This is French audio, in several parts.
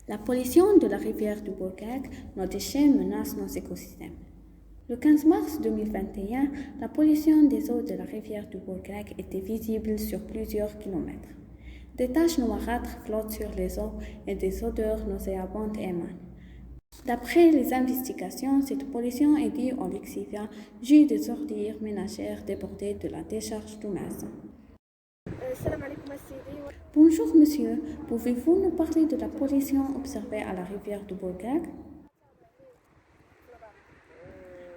La pollution de la rivière du Bourglag, nos déchets menacent nos écosystèmes. Le 15 mars 2021, la pollution des eaux de la rivière du Bourglag était visible sur plusieurs kilomètres. Des taches noirâtres flottent sur les eaux et des odeurs nauséabondes émanent. D'après les investigations, cette pollution est due au lixivia, jus des ordures ménagères débordées de la décharge du Mazen. Bonjour monsieur, pouvez-vous nous parler de la pollution observée à la rivière du Bourglag?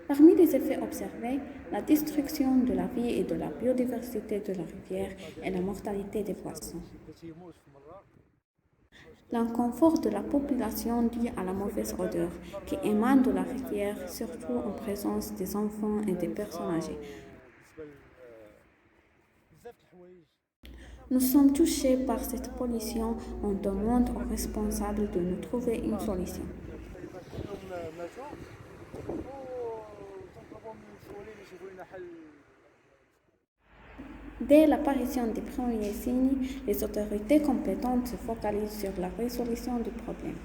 Parmi les effets observés, la destruction de la vie et de la biodiversité de la rivière et la mortalité des poissons. L'inconfort de la population dû à la mauvaise odeur qui émane de la rivière, surtout en présence des enfants et des personnes âgées. Nous sommes touchés par cette pollution. On demande aux responsables de nous trouver une solution. Dès l'apparition des premiers signes, les autorités compétentes se focalisent sur la résolution du problème.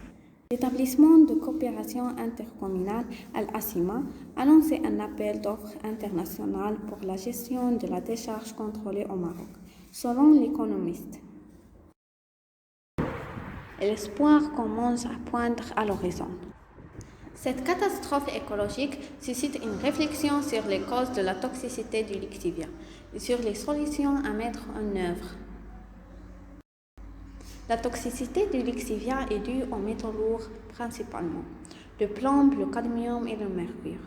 L'établissement de coopération intercommunale Al-Assima a lancé un appel d'offres international pour la gestion de la décharge contrôlée au Maroc, selon l'économiste. Et l'espoir commence à poindre à l'horizon. Cette catastrophe écologique suscite une réflexion sur les causes de la toxicité du lixivia et sur les solutions à mettre en œuvre. La toxicité du lixivia est due aux métaux lourds principalement, le plomb, le cadmium et le mercure.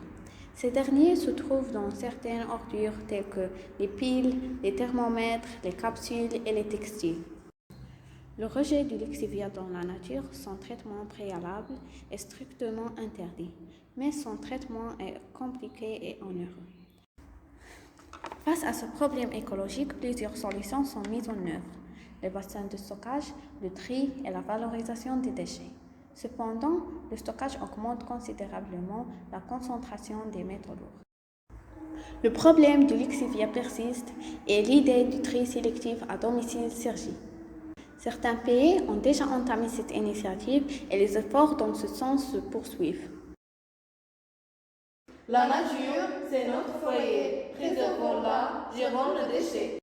Ces derniers se trouvent dans certaines ordures telles que les piles, les thermomètres, les capsules et les textiles. Le rejet du lixivia dans la nature sans traitement préalable est strictement interdit, mais son traitement est compliqué et onéreux. Face à ce problème écologique, plusieurs solutions sont mises en œuvre. Les bassins de stockage, le tri et la valorisation des déchets. Cependant, le stockage augmente considérablement la concentration des métaux lourds. Le problème du lixivia persiste et l'idée du tri sélectif à domicile surgit. Certains pays ont déjà entamé cette initiative et les efforts dans ce sens se poursuivent. La nature, c'est notre foyer. Préservons-la, gérons le déchet.